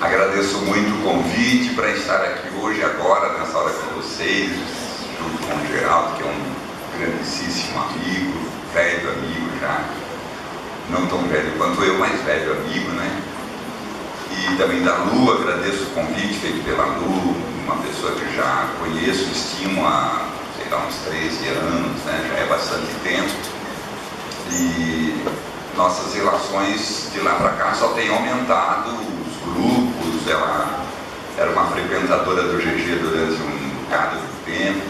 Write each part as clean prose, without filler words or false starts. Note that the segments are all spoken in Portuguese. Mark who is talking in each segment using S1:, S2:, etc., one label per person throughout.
S1: Agradeço muito o convite para estar aqui hoje, agora, nessa hora com vocês, junto com o Geraldo, que é um grandíssimo amigo, velho amigo já, não tão velho quanto eu, mas velho amigo, né? E também da Lu, agradeço o convite feito pela Lu, uma pessoa que já conheço, estimo há, sei lá, uns 13 anos, né? Já é bastante tempo. E nossas relações de lá para cá só têm aumentado, os grupos, ela era uma frequentadora do GG durante um bocado de tempo,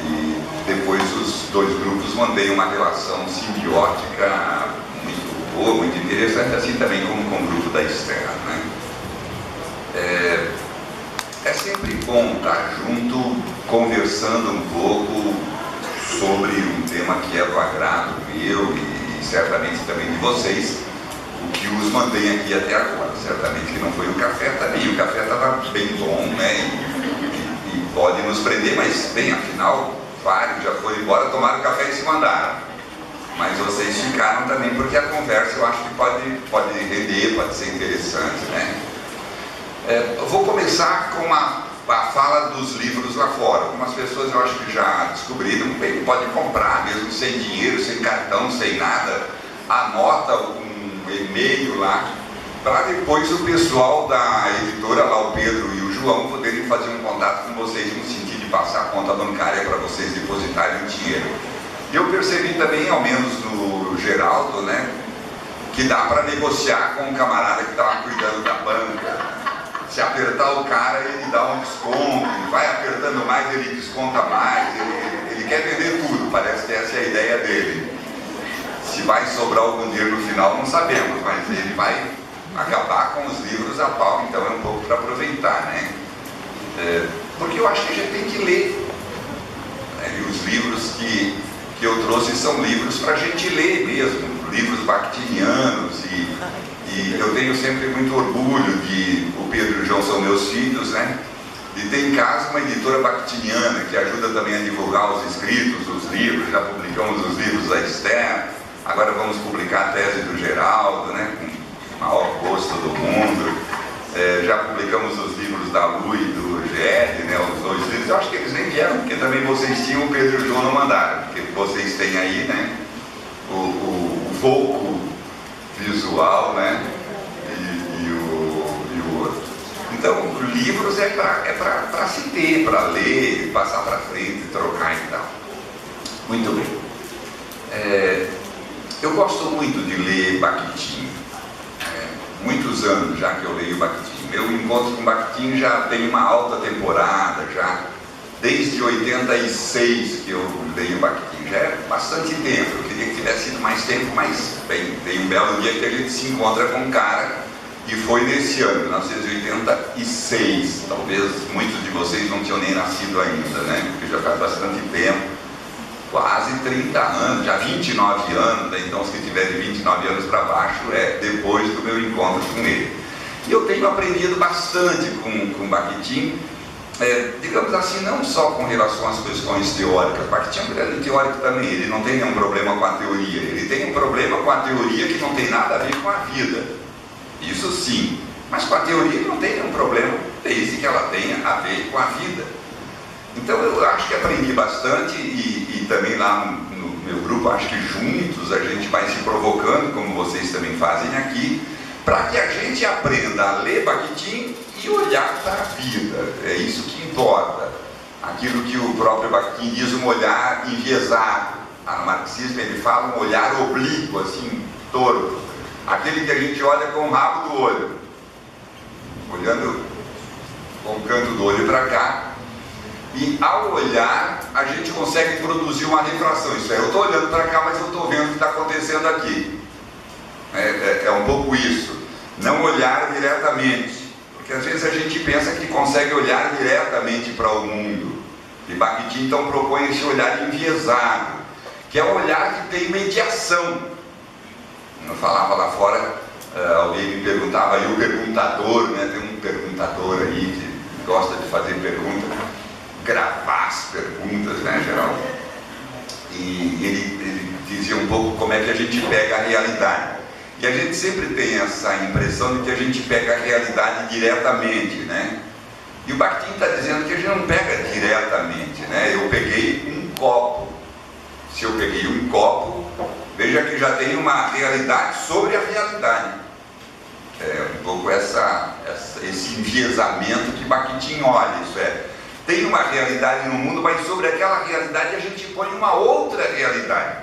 S1: e depois os dois grupos mantêm uma relação simbiótica muito boa, muito interessante, assim também como com o grupo da Esther, né? É sempre bom estar junto, conversando um pouco sobre um tema que é do agrado meu e certamente também de vocês, o que os mantém aqui até agora. Certamente que não foi o café também, o café estava bem bom, né? E pode nos prender, mas bem, afinal, vários já foram embora, tomaram café e se mandaram. Mas vocês ficaram também porque a conversa eu acho que pode render, pode ser interessante, né? Eu vou começar com a fala dos livros lá fora. Algumas pessoas eu acho que já descobriram, bem, pode comprar mesmo sem dinheiro, sem cartão, sem nada, anota um e-mail lá, para depois o pessoal da editora, lá o Pedro e o João, poderem fazer um contato com vocês no sentido de passar a conta bancária para vocês depositarem o dinheiro. E eu percebi também, ao menos no Geraldo, né, que dá para negociar com o camarada que estava cuidando da banca. Se apertar o cara, ele dá um desconto, vai apertando mais, ele desconta mais, ele quer vender tudo, parece que essa é a ideia dele. Se vai sobrar algum dinheiro no final, não sabemos, mas ele vai acabar com os livros a pau, então é um pouco para aproveitar, né? Porque eu acho que a gente tem que ler, né? E os livros que eu trouxe são livros para a gente ler mesmo, livros bakhtinianos, e eu tenho sempre muito orgulho de, o Pedro e o João são meus filhos, né? De ter em casa uma editora bakhtiniana que ajuda também a divulgar os escritos, os livros. Já publicamos os livros da Esther, agora vamos publicar a tese do Geraldo, né? Com o maior gosto do mundo. Já publicamos os livros da Lu e do GL, né? Os dois livros. Eu acho que eles nem vieram, porque também vocês tinham, o Pedro e o João não mandaram, porque vocês têm aí, né? O Volco visual, né? E o outro. Então, livros é para se ter, para ler, passar para frente, trocar e tal. Muito bem. Eu gosto muito de ler Bakhtin. Muitos anos já que eu leio Bakhtin. Meu encontro com Bakhtin já tem uma alta temporada, já desde 86 que eu leio Bakhtin. Já é bastante tempo, eu queria que tivesse sido mais tempo, mas bem, tem um belo dia que a gente se encontra com um cara, e foi nesse ano, 1986, talvez muitos de vocês não tinham nem nascido ainda, né? Porque já faz bastante tempo, quase 30 anos, já 29 anos, né? Então os que tiverem 29 anos para baixo é depois do meu encontro com ele. E eu tenho aprendido bastante com Bakhtin, digamos assim, não só com relação às questões teóricas. Bakhtin é um grande teórico também, ele não tem nenhum problema com a teoria, ele tem um problema com a teoria que não tem nada a ver com a vida, isso sim, mas com a teoria não tem nenhum problema, desde que ela tenha a ver com a vida. Então eu acho que aprendi bastante, e também lá no meu grupo, acho que juntos a gente vai se provocando, como vocês também fazem aqui, para que a gente aprenda a ler Bakhtin e olhar para a vida. É isso que importa. Aquilo que o próprio Bakhtin diz, um olhar enviesado. No marxismo ele fala um olhar oblíquo, assim, torto. Aquele que a gente olha com o rabo do olho, olhando com o canto do olho para cá. E ao olhar, a gente consegue produzir uma refração. Isso é, eu estou olhando para cá, mas eu estou vendo o que está acontecendo aqui. É um pouco isso. Não olhar diretamente. Porque às vezes a gente pensa que consegue olhar diretamente para o mundo. E Bakhtin então propõe esse olhar enviesado, que é um olhar que tem mediação. Eu falava lá fora, alguém me perguntava, e o perguntador, né? Tem um perguntador aí que gosta de fazer perguntas, gravar as perguntas, né, Geraldo? E ele dizia um pouco como é que a gente pega a realidade. E a gente sempre tem essa impressão de que a gente pega a realidade diretamente, né? E o Bakhtin está dizendo que a gente não pega diretamente, né? Eu peguei um copo. Se eu peguei um copo, veja que já tem uma realidade sobre a realidade. É um pouco esse enviesamento que Bakhtin olha, isso é, tem uma realidade no mundo, mas sobre aquela realidade a gente põe uma outra realidade.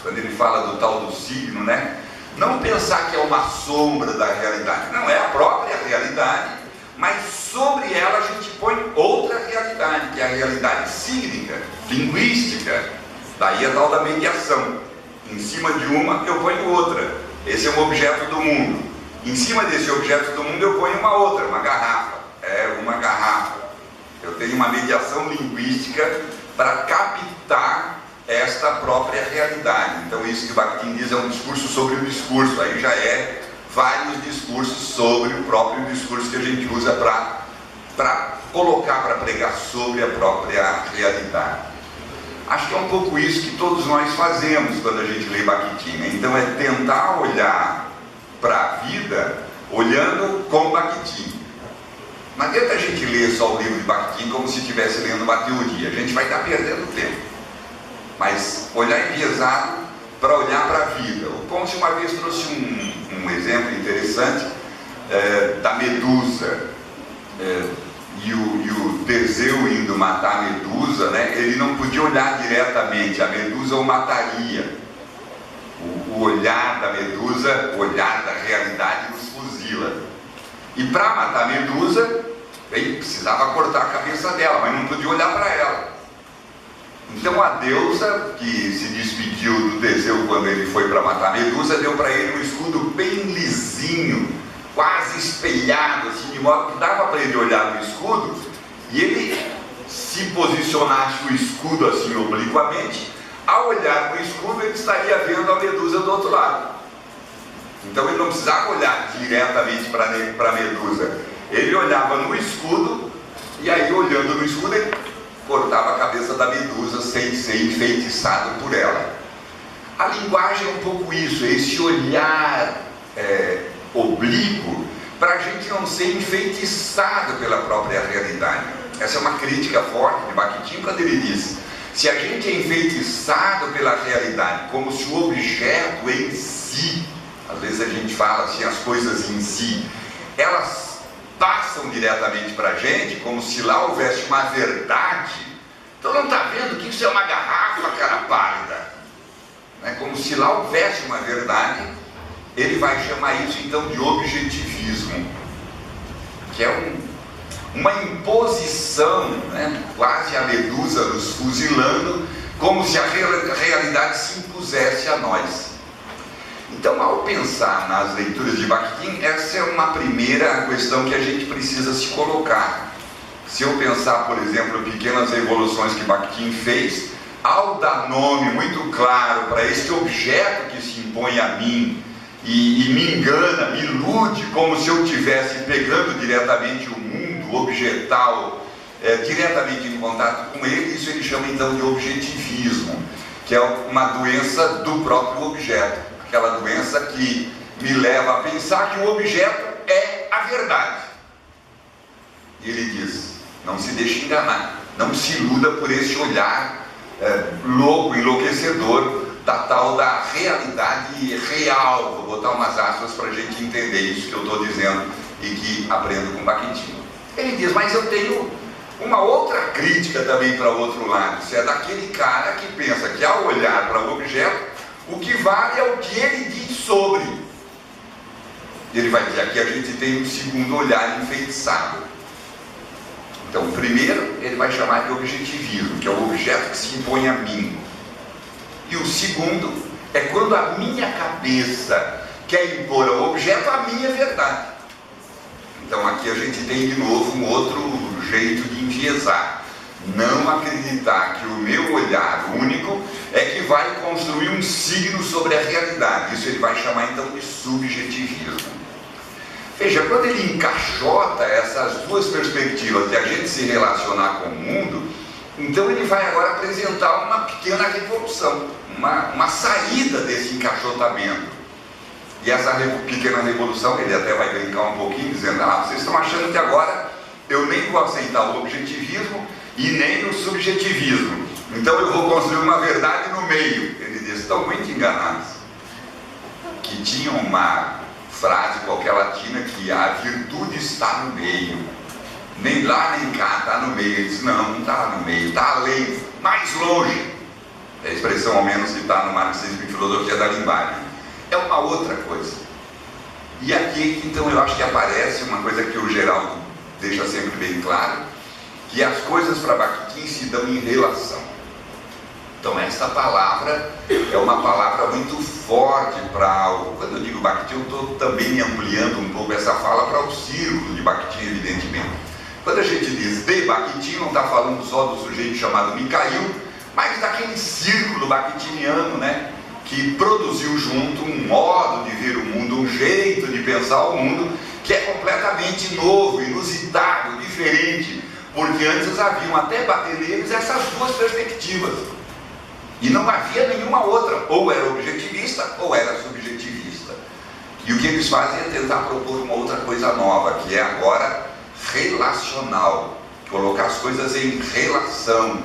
S1: Quando ele fala do tal do signo, né? Não pensar que é uma sombra da realidade, não, é a própria realidade, mas sobre ela a gente põe outra realidade, que é a realidade sígnica, linguística. Daí a tal da mediação. Em cima de uma eu ponho outra. Esse é um objeto do mundo. Em cima desse objeto do mundo eu ponho uma outra, uma garrafa. É uma garrafa. Eu tenho uma mediação linguística para captar esta própria realidade. Então isso que o Bakhtin diz é um discurso sobre o discurso. Aí já é vários discursos sobre o próprio discurso que a gente usa para colocar, para pregar sobre a própria realidade. Acho que é um pouco isso que todos nós fazemos quando a gente lê Bakhtin, né? Então é tentar olhar para a vida olhando com Bakhtin. Não adianta a gente ler só o livro de Bakhtin como se estivesse lendo uma teoria, a gente vai estar perdendo tempo. Mas olhar enviesado para olhar para a vida. O Ponce uma vez trouxe um exemplo interessante da Medusa. E o Teseu indo matar a Medusa, né, ele não podia olhar diretamente, a Medusa o mataria. O olhar da Medusa, o olhar da realidade nos fuzila. E para matar a Medusa, ele precisava cortar a cabeça dela, mas não podia olhar para ela. Então a deusa, que se despediu do Teseu quando ele foi para matar a Medusa, deu para ele um escudo bem lisinho, quase espelhado, assim, de modo que dava para ele olhar no escudo, e ele, se posicionasse o escudo assim obliquamente, ao olhar no escudo ele estaria vendo a Medusa do outro lado. Então ele não precisava olhar diretamente para a Medusa, ele olhava no escudo, e aí olhando no escudo ele cortava a cabeça da Medusa sem ser enfeitiçado por ela. A linguagem é um pouco isso, esse olhar oblíquo, para a gente não ser enfeitiçado pela própria realidade. Essa é uma crítica forte de Bakhtin quando ele diz: se a gente é enfeitiçado pela realidade como se o objeto em si, às vezes a gente fala assim, as coisas em si, elas passam diretamente para a gente como se lá houvesse uma verdade. Então não está vendo que isso é uma garrafa, cara pálida, né? Como se lá houvesse uma verdade. Ele vai chamar isso então de objetivismo, que é uma imposição, né? Quase a Medusa nos fuzilando, como se a realidade se impusesse a nós. Então, ao pensar nas leituras de Bakhtin, essa é uma primeira questão que a gente precisa se colocar. Se eu pensar, por exemplo, pequenas revoluções que Bakhtin fez, ao dar nome muito claro para este objeto que se impõe a mim, e me engana, me ilude, como se eu estivesse pegando diretamente o mundo objetal, diretamente em contato com ele, isso ele chama então de objetivismo, que é uma doença do próprio objeto, aquela doença que me leva a pensar que o objeto é a verdade. E ele diz: não se deixe enganar, não se iluda por esse olhar louco, enlouquecedor, da tal da realidade real. Vou botar umas aspas para a gente entender isso que eu estou dizendo e que aprendo com Bakhtin. Ele diz: mas eu tenho uma outra crítica também para o outro lado. Isso é daquele cara que pensa que ao olhar para o objeto, o que vale é o que ele diz sobre. Ele vai dizer: aqui a gente tem um segundo olhar enfeitiçado. Então, o primeiro ele vai chamar de objetivismo, que é o objeto que se impõe a mim. E o segundo é quando a minha cabeça quer impor ao objeto a minha verdade. Então aqui a gente tem de novo um outro jeito de enviesar. Não acreditar que o meu olhar único é que vai construir um signo sobre a realidade. Isso ele vai chamar então de subjetivismo. Veja, quando ele encaixota essas duas perspectivas de a gente se relacionar com o mundo, então ele vai agora apresentar uma pequena revolução, uma saída desse encaixotamento. E essa pequena revolução, ele até vai brincar um pouquinho, dizendo: vocês estão achando que agora eu nem vou aceitar o objetivismo e nem o subjetivismo, então eu vou construir uma verdade no meio. Ele diz: estão muito enganados. Que tinha uma frase qualquer latina que a virtude está no meio, nem lá nem cá, está no meio. Ele diz: não está no meio, está além, mais longe. É a expressão ao menos que está no marxismo e filosofia da linguagem. É uma outra coisa. E aqui então eu acho que aparece uma coisa que o Geraldo deixa sempre bem claro, que as coisas para Bakhtin se dão em relação. Então essa palavra é uma palavra muito forte para... Quando eu digo Bakhtin, eu estou também ampliando um pouco essa fala para o círculo de Bakhtin, evidentemente. Quando a gente diz de Bakhtin, não está falando só do sujeito chamado Mikhail, mas daquele círculo bakhtiniano, né, que produziu junto um modo de ver o mundo, um jeito de pensar o mundo, que é completamente novo, inusitado, diferente, porque antes haviam até bateleiros essas duas perspectivas. E não havia nenhuma outra, ou era objetivista ou era subjetivista. E o que eles fazem é tentar propor uma outra coisa nova, que é agora relacional, colocar as coisas em relação,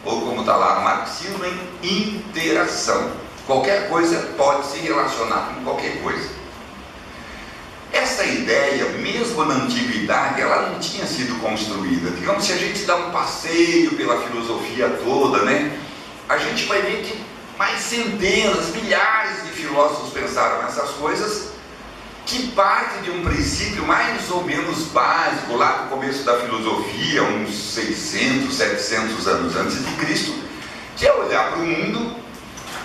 S1: ou como está lá no marxismo, em interação. Qualquer coisa pode se relacionar com qualquer coisa. Essa ideia, mesmo na antiguidade, ela não tinha sido construída. Digamos, se a gente dá um passeio pela filosofia toda, né, a gente vai ver que mais centenas, milhares de filósofos pensaram nessas coisas, que parte de um princípio mais ou menos básico, lá no começo da filosofia, uns 600, 700 anos antes de Cristo, que é olhar para o mundo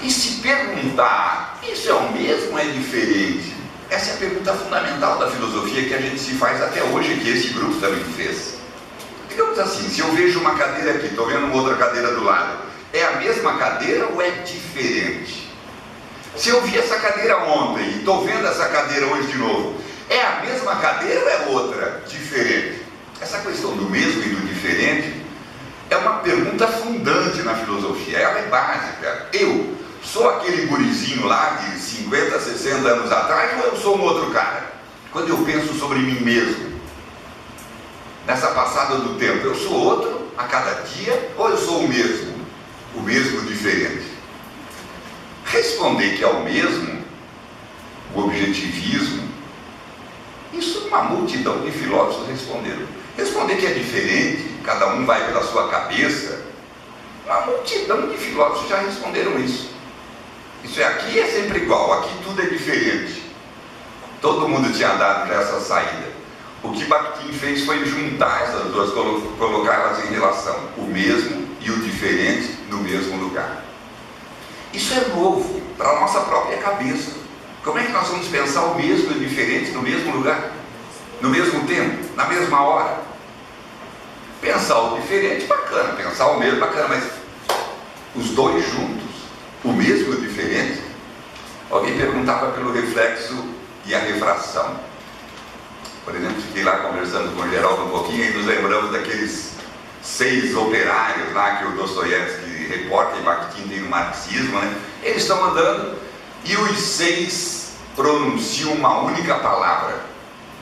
S1: e se perguntar: isso é o mesmo ou é diferente? Essa é a pergunta fundamental da filosofia que a gente se faz até hoje, que esse grupo também fez. Digamos assim, se eu vejo uma cadeira aqui, estou vendo uma outra cadeira do lado, é a mesma cadeira ou é diferente? Se eu vi essa cadeira ontem e estou vendo essa cadeira hoje de novo, é a mesma cadeira ou é outra, diferente? Essa questão do mesmo e do diferente é uma pergunta fundante na filosofia, ela é básica. Eu sou aquele gurizinho lá de 50, 60 anos atrás, ou eu sou um outro cara? Quando eu penso sobre mim mesmo, nessa passada do tempo, eu sou outro a cada dia, ou eu sou o mesmo diferente? Responder que é o mesmo, o objetivismo, isso uma multidão de filósofos responderam. Responder que é diferente, cada um vai pela sua cabeça, uma multidão de filósofos já responderam isso. Isso é, aqui é sempre igual, aqui tudo é diferente. Todo mundo tinha dado já essa saída. O que Bakhtin fez foi juntar essas duas, colocá-las em relação, o mesmo e o diferente no mesmo lugar. Isso é novo para a nossa própria cabeça. Como é que nós vamos pensar o mesmo e o diferente no mesmo lugar, no mesmo tempo, na mesma hora? Pensar o diferente, bacana, pensar o mesmo, bacana, mas os dois juntos, o mesmo e o diferente? Alguém perguntava pelo reflexo e a refração. Por exemplo, fiquei lá conversando com o Geraldo um pouquinho e nos lembramos daqueles 6 operários lá que o Dostoiévski reporta, e Bakhtin tem no marxismo, né? Eles estão andando e os 6 pronunciam uma única palavra.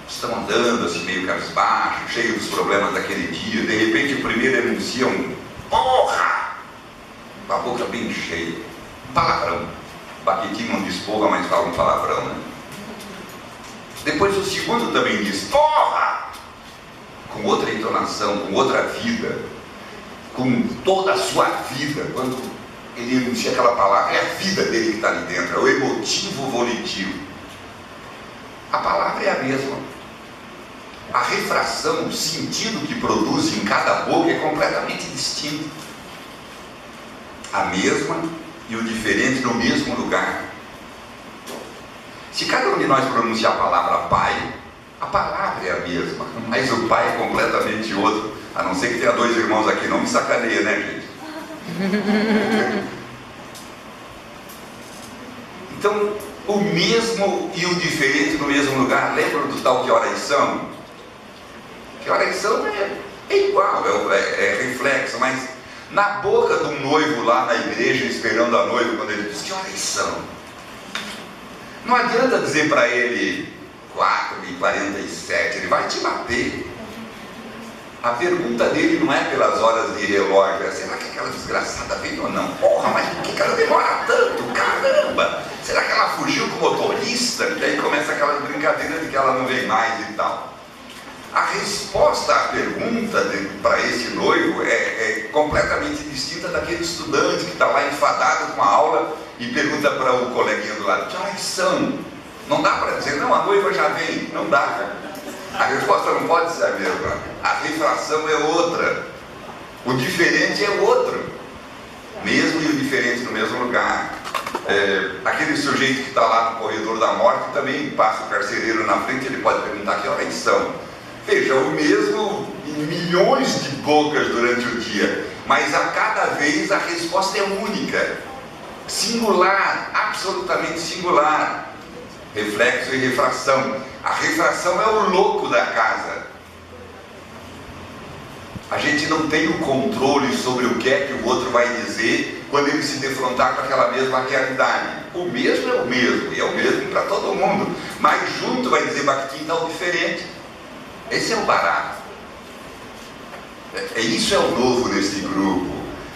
S1: Estão andando assim meio cabisbaixo, cheio dos problemas daquele dia. De repente o primeiro enuncia um porra, com a boca bem cheia, um palavrão. Bakhtin não diz porra, mas fala um palavrão, né? Depois o segundo também diz porra, com outra entonação, com outra vida, com toda a sua vida. Quando ele enuncia aquela palavra, é a vida dele que está ali dentro, é o emotivo volitivo. A palavra é a mesma. A refração, o sentido que produz em cada boca é completamente distinto. A mesma e o diferente no mesmo lugar. Se cada um de nós pronunciar a palavra pai, a palavra é a mesma, mas o pai é completamente outro. A não ser que tenha 2 irmãos aqui, não me sacaneia, né, gente? Então, o mesmo e o diferente no mesmo lugar. Lembram do tal que horas são? Que horas são é igual, é reflexo, mas na boca de um noivo lá na igreja, esperando a noiva, quando ele diz que horas são, Não adianta dizer para ele 4h47, ele vai te bater. A pergunta dele não é pelas horas de relógio, é: será que aquela desgraçada veio ou não? Porra, mas por que ela demora tanto? Caramba! Será que ela fugiu com o motorista? E aí começa aquela brincadeira de que ela não vem mais e tal. A resposta à pergunta para esse noivo é completamente distinta daquele estudante que está lá enfadado com a aula e pergunta para o coleguinha do lado: que horas são? Não dá para dizer: não, a noiva já vem. Não dá. A resposta não pode ser a mesma. A refração é outra. O diferente é outro. Mesmo e o diferente no mesmo lugar. Aquele sujeito que está lá no corredor da morte também passa o carcereiro na frente, ele pode perguntar: que horas são? Veja, o mesmo em milhões de bocas durante o dia, mas a cada vez a resposta é única, singular, absolutamente singular. Reflexo e refração. A refração é o louco da casa. A gente não tem o controle sobre o que é que o outro vai dizer quando ele se defrontar com aquela mesma realidade. O mesmo é o mesmo, e é o mesmo para todo mundo, mas junto vai dizer: Bakhtin está diferente. Esse é o barato. Isso é o novo nesse grupo.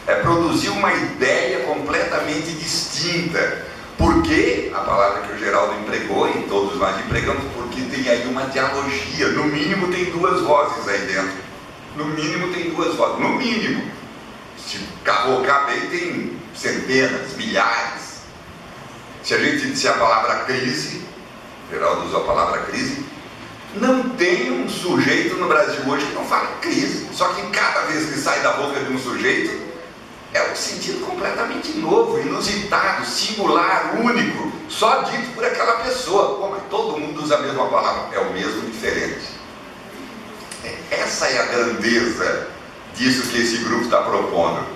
S1: É produzir uma ideia completamente distinta. Porque, a palavra que o Geraldo empregou, e todos nós empregamos, porque tem aí uma dialogia. No mínimo tem duas vozes aí dentro. No mínimo tem duas vozes. No mínimo. Se cavocar bem, tem centenas, milhares. Se a gente disser a palavra crise, o Geraldo usou a palavra crise, não tem um sujeito no Brasil hoje que não fala crise. Só que cada vez que sai da boca de um sujeito, é um sentido completamente novo, inusitado, singular, único, só dito por aquela pessoa. Pô, mas todo mundo usa a mesma palavra, é o mesmo diferente. Essa é a grandeza disso que esse grupo está propondo.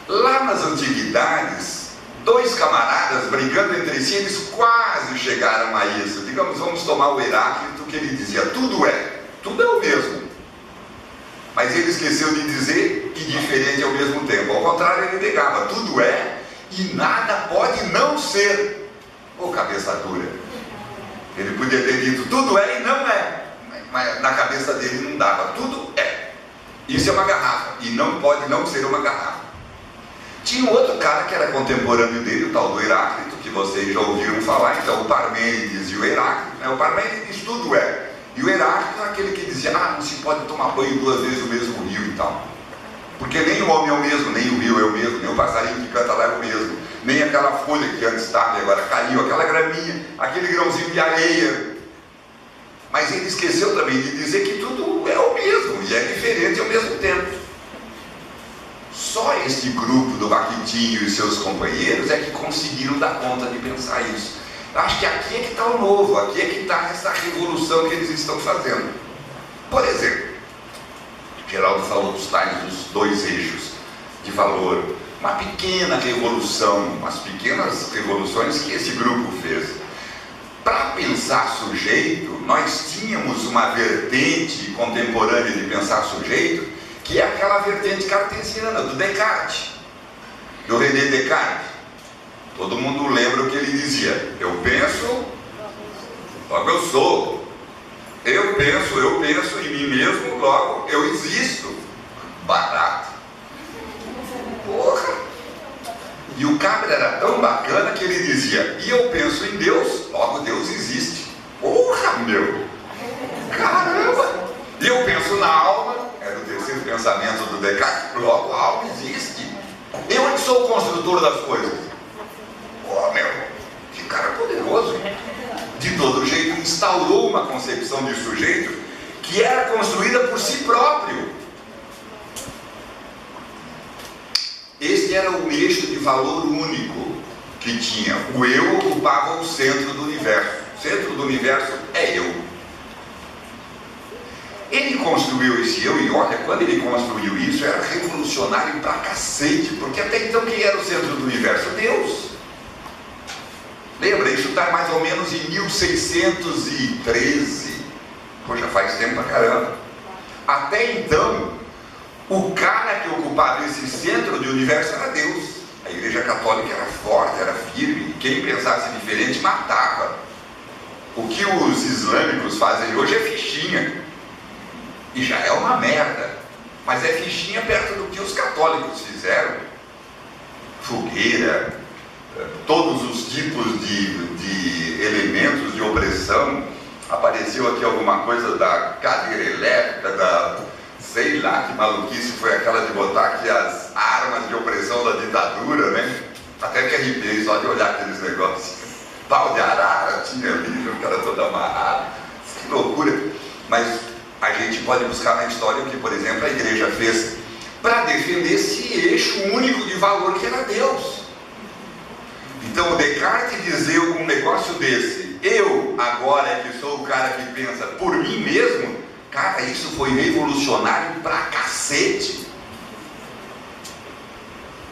S1: Lá nas antiguidades, dois camaradas brigando entre si, eles quase chegaram a isso. Digamos, vamos tomar o Heráclito, que ele dizia: tudo é o mesmo. Mas ele esqueceu de dizer que diferente ao mesmo tempo. Ao contrário, ele negava: tudo é e nada pode não ser. Ô, cabeça dura. Ele podia ter dito: tudo é e não é. Mas na cabeça dele não dava. Tudo é. Isso é uma garrafa e não pode não ser uma garrafa. Tinha um outro cara que era contemporâneo dele, o tal do Heráclito, que vocês já ouviram falar. Então, o Parmênides e o Heráclito, né? O Parmênides tudo é. E o Heráclito é aquele que dizia: não se pode tomar banho duas vezes no mesmo rio e tal. Porque nem o homem é o mesmo, nem o rio é o mesmo, nem o passarinho que canta lá é o mesmo, nem aquela folha que antes estava e agora caiu, aquela graminha, aquele grãozinho de areia. Mas ele esqueceu também de dizer que tudo é o mesmo e é diferente ao mesmo tempo. Só este grupo do Bakhtin e seus companheiros é que conseguiram dar conta de pensar isso. Acho que aqui é que está o novo, aqui é que está essa revolução que eles estão fazendo. Por exemplo, Geraldo falou dos tais dos dois eixos de valor. Uma pequena revolução, umas pequenas revoluções que esse grupo fez. Para pensar sujeito, nós tínhamos uma vertente contemporânea de pensar sujeito, que é aquela vertente cartesiana, do Descartes, do René Descartes. Todo mundo lembra o que ele dizia: eu penso, logo eu sou. Eu penso em mim mesmo, logo eu existo. Barato. Porra! E o cabra era tão bacana que ele dizia: e eu penso em Deus, logo Deus existe. Porra, meu! Caramba! E eu penso na alma, era o terceiro pensamento do Descartes, logo a alma existe. Eu é que sou o construtor das coisas. Pô, meu, que cara poderoso. De todo jeito, instaurou uma concepção de sujeito que era construída por si próprio. Este era o eixo de valor único que tinha. O eu ocupava o centro do universo. O centro do universo é eu. Ele construiu esse eu, e olha, quando ele construiu isso, era revolucionário pra cacete, porque até então quem era o centro do universo? Deus. Lembra, isso está mais ou menos em 1613. Poxa, faz tempo pra caramba. Até então, o cara que ocupava esse centro do universo era Deus. A Igreja Católica era forte, era firme. quem pensasse diferente matava. O que os islâmicos fazem hoje é fichinha, e já é uma merda, mas é fichinha perto do que os católicos fizeram. Fogueira, todos os tipos de elementos de opressão. Apareceu aqui alguma coisa da cadeira elétrica, sei lá que maluquice foi aquela de botar aqui as armas de opressão da ditadura, né? Até que arrepiei só de olhar aqueles negócios. Pau de arara tinha ali, o cara todo amarrado. Que loucura. Mas a gente pode buscar na história o que, por exemplo, a igreja fez para defender esse eixo único de valor que era Deus. Então o Descartes dizer um negócio desse, eu agora é que sou o cara que pensa por mim mesmo, cara, isso foi revolucionário pra cacete.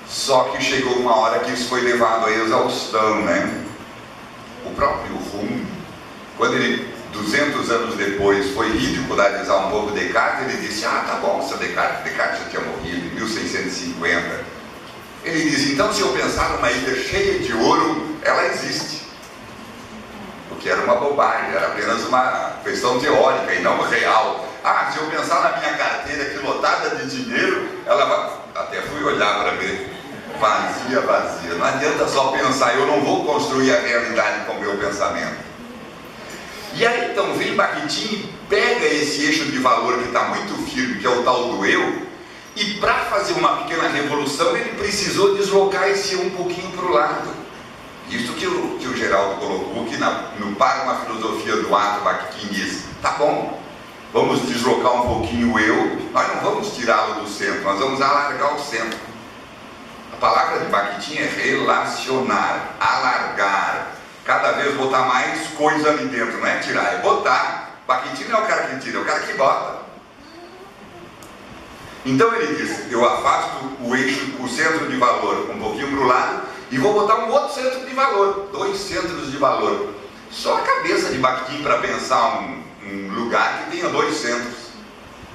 S1: Só que chegou uma hora que isso foi levado à exaustão, né? O próprio Hume, quando ele, 200 anos depois, foi ridicularizar um pouco Descartes, ele disse, tá bom, seu Descartes já tinha morrido em 1650. Ele diz, então se eu pensar numa ilha cheia de ouro, ela existe. O que era uma bobagem, era apenas uma questão teórica e não real. Se eu pensar na minha carteira aqui lotada de dinheiro, ela vai... Até fui olhar para ver, vazia. Não adianta só pensar, eu não vou construir a realidade com o meu pensamento. E aí então vem Bakhtin e pega esse eixo de valor que está muito firme, que é o tal do eu, e para fazer uma pequena revolução ele precisou deslocar esse eu um pouquinho para o lado. Isso que o Geraldo colocou, que no Para uma Filosofia do Ato, Bakhtin diz, tá bom, vamos deslocar um pouquinho o eu, nós não vamos tirá-lo do centro, nós vamos alargar o centro. A palavra de Bakhtin é relacionar, alargar, cada vez botar mais coisa ali dentro, não é tirar, é botar. Bakhtin não é o cara que tira, é o cara que bota. Então ele diz, eu afasto o eixo, o centro de valor um pouquinho para o lado e vou botar um outro centro de valor, 2 centros de valor. Só a cabeça de Bakhtin para pensar um lugar que tenha 2 centros.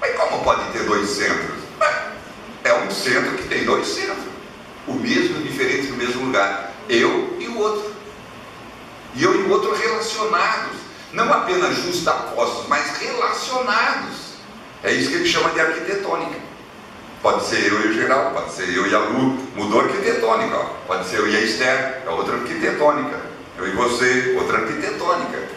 S1: Mas como pode ter 2 centros? É um centro que tem 2 centros, o mesmo, diferente no mesmo lugar, eu e o outro. E eu e o outro relacionados, não apenas justapostos, mas relacionados. É isso que ele chama de arquitetônica. Pode ser eu e o Geraldo, pode ser eu e a Lu, mudou a arquitetônica. Pode ser eu e a Esther, é outra arquitetônica. Eu e você, outra arquitetônica.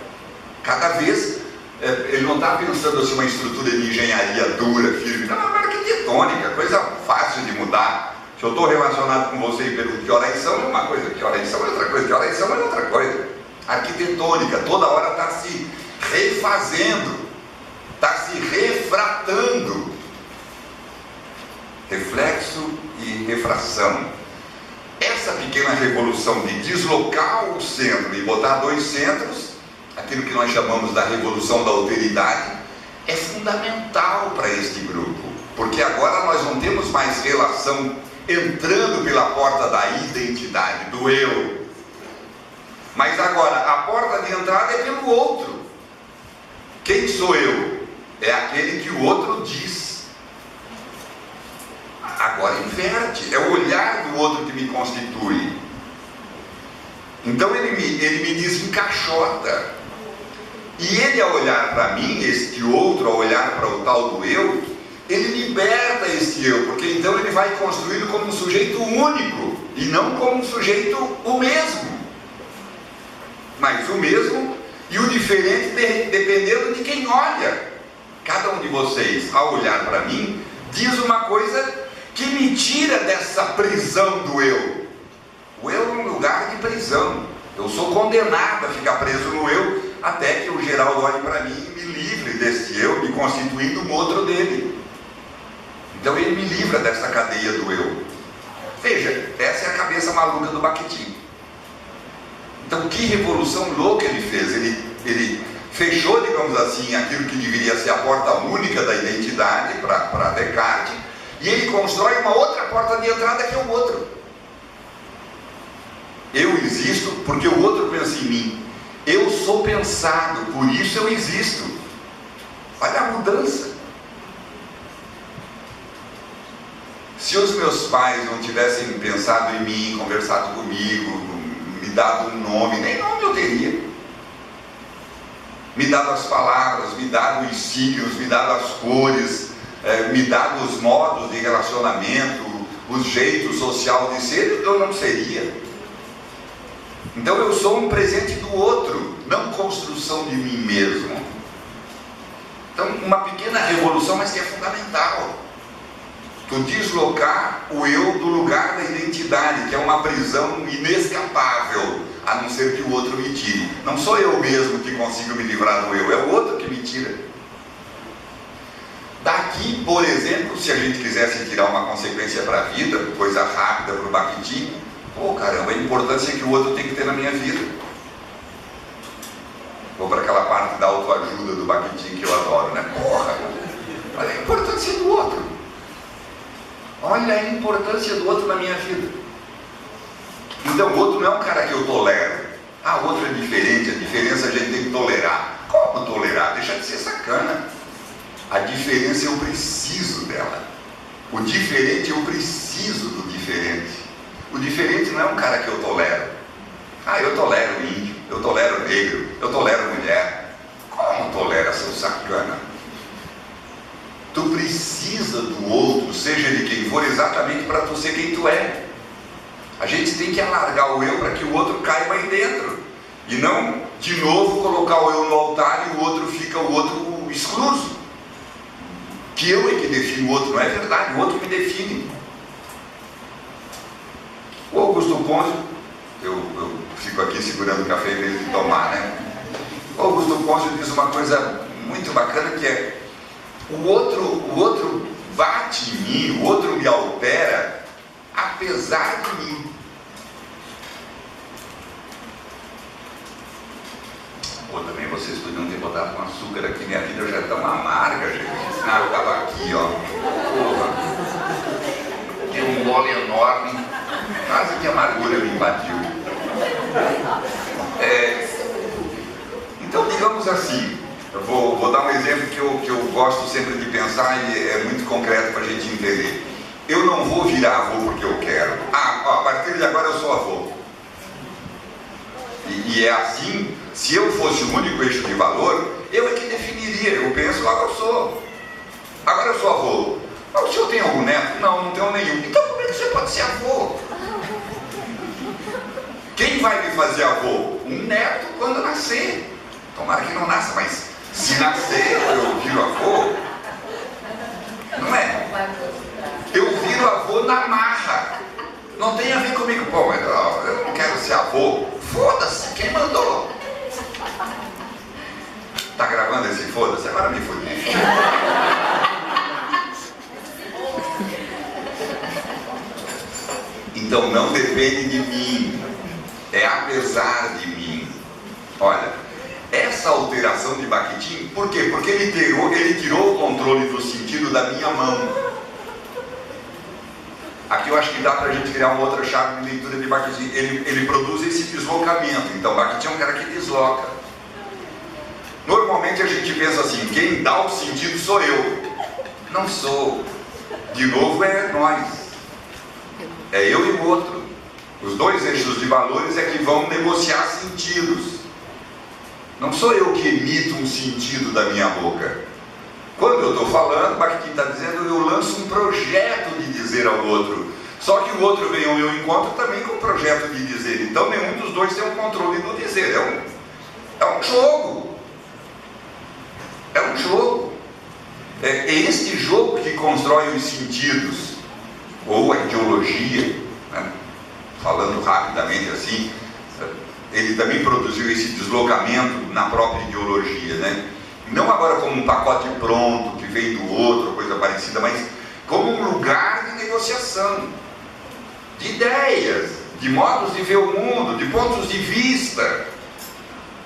S1: Cada vez, ele não está pensando assim uma estrutura de engenharia dura, firme, não, é uma arquitetônica, coisa fácil de mudar. Se eu estou relacionado com você e pergunto que horas são, é uma coisa, que horas são é outra coisa, que horas são é outra coisa. Arquitetônica, toda hora está se refazendo, está se refratando. Reflexo e refração. Essa pequena revolução de deslocar o centro e botar 2 centros, aquilo que nós chamamos da revolução da alteridade, é fundamental para este grupo, porque agora nós não temos mais relação entrando pela porta da identidade, do eu, mas agora a porta de entrada é pelo outro. Quem sou eu? É aquele que o outro diz. Agora inverte, é o olhar do outro que me constitui. Então ele me desencaixota. E ele, ao olhar para mim, este outro, ao olhar para o tal do eu, ele liberta esse eu, porque então ele vai construí-lo como um sujeito único, e não como um sujeito o mesmo. Mas o mesmo e o diferente dependendo de quem olha. Cada um de vocês, ao olhar para mim, diz uma coisa que me tira dessa prisão do eu. O eu é um lugar de prisão. Eu sou condenado a ficar preso no eu, até que o Geraldo olhe para mim e me livre desse eu, me constituindo um outro dele. Então ele me livra dessa cadeia do eu. Veja, essa é a cabeça maluca do Bakhtin. Então que revolução louca ele fez. Ele fechou, digamos assim, aquilo que deveria ser a porta única da identidade para Descartes, e ele constrói uma outra porta de entrada que é o outro. Eu existo porque o outro pensa em mim. Eu sou pensado, por isso eu existo. Olha a mudança. Se os meus pais não tivessem pensado em mim, conversado comigo, me dado um nome, nem nome eu teria. Me dado as palavras, me dado os signos, me dado as cores, me dado os modos de relacionamento, o jeito social de ser, eu não seria. Então eu sou um presente do outro, não construção de mim mesmo. Então uma pequena revolução, mas que é fundamental. Tu deslocar o eu do lugar da identidade, que é uma prisão inescapável, a não ser que o outro me tire. Não sou eu mesmo que consigo me livrar do eu, é o outro que me tira. Daqui, por exemplo, se a gente quisesse tirar uma consequência para a vida, coisa rápida para o Bakhtin, pô, caramba, a importância que o outro tem que ter na minha vida. Vou para aquela parte da autoajuda do Bakhtin que eu adoro, né? Porra, olha a importância do outro. Olha a importância do outro na minha vida. Então o outro não é um cara que eu tolero. O outro é diferente, a diferença a gente tem que tolerar. Como tolerar? Deixa de ser sacana. A diferença eu preciso dela. O diferente eu preciso do diferente. O diferente não é um cara que eu tolero. Eu tolero índio, eu tolero negro, eu tolero mulher. Como tolera, seu sacana? Tu precisa do outro, seja de quem for, exatamente para tu ser quem tu é. A gente tem que alargar o eu para que o outro caiba aí dentro. E não, de novo, colocar o eu no altar e o outro fica o outro excluso. Que eu é que defino o outro, não é verdade, o outro me define. O Augusto Ponce, eu fico aqui segurando o café em vez de tomar, né? O Augusto Ponce diz uma coisa muito bacana que é: o outro bate em mim, o outro me altera, apesar de mim. Ou também vocês podiam ter botado um açúcar aqui, minha vida já é tão amarga, gente. Eu estava aqui, ó. Porra. Tem um gole enorme, quase que a amargura me invadiu. Então, digamos assim, eu vou dar um exemplo que eu gosto sempre de pensar e é muito concreto para a gente entender. Eu não vou virar avô porque eu quero. A partir de agora eu sou avô. E é assim, se eu fosse o único eixo de valor, eu é que definiria. Eu penso, agora eu sou. Agora eu sou avô. Mas o senhor tem algum neto? Não, não tenho nenhum. Então como é que você pode ser avô? Quem vai me fazer avô? Um neto quando nascer. Tomara que não nasça, mas se nascer eu viro avô. Não é? Eu viro avô na marra. Não tem a ver comigo. Pô, mas eu não quero ser avô. Foda-se, quem mandou? Tá gravando esse foda-se? Agora me fudi. Então não depende de mim, é apesar de mim. Olha, essa alteração de Bakhtin, por quê? Porque ele tirou o controle do sentido da minha mão. Aqui eu acho que dá para a gente criar uma outra chave de leitura de Bakhtin. Ele produz esse deslocamento. Então Bakhtin é um cara que desloca. Normalmente a gente pensa assim: quem dá o sentido sou eu. Não sou. De novo é nós. É eu e o outro. Os dois eixos de valores é que vão negociar sentidos. Não sou eu que emito um sentido da minha boca. Quando eu estou falando, Bakhtin está dizendo, eu lanço um projeto de dizer ao outro. Só que o outro vem ao meu encontro também com um projeto de dizer. Então nenhum dos dois tem o controle do dizer. É um jogo. É um jogo. É este jogo que constrói os sentidos. Ou a ideologia, né? Falando rapidamente assim, ele também produziu esse deslocamento na própria ideologia, né? Não agora como um pacote pronto, que vem do outro, coisa parecida, mas como um lugar de negociação, de ideias, de modos de ver o mundo, de pontos de vista.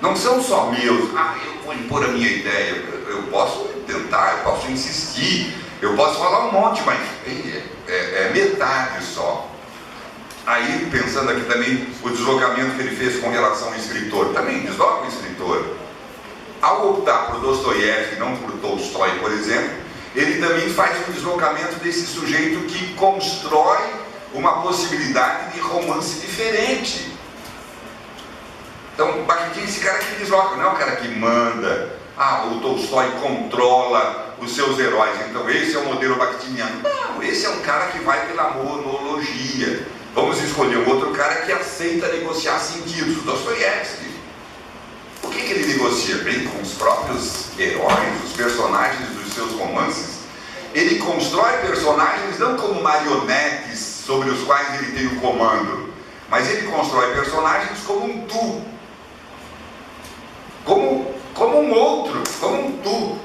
S1: Não são só meus, eu vou impor a minha ideia, eu posso tentar, eu posso insistir, eu posso falar um monte, mas é metade só. Aí, pensando aqui também, o deslocamento que ele fez com relação ao escritor, também desloca o escritor. Ao optar por Dostoiévski, não por Tolstói, por exemplo, ele também faz um deslocamento desse sujeito que constrói uma possibilidade de romance diferente. Então, Bakhtin é esse cara que desloca, não é o cara que manda. O Tolstói controla os seus heróis, então esse é o modelo bakhtiniano. Não, esse é um cara que vai pela monologia. Vamos escolher um outro cara que aceita negociar sentidos, Dostoiévski. O que ele negocia? Bem, com os próprios heróis, os personagens dos seus romances. Ele constrói personagens não como marionetes sobre os quais ele tem o comando, mas ele constrói personagens como um tu, como um outro, como um tu.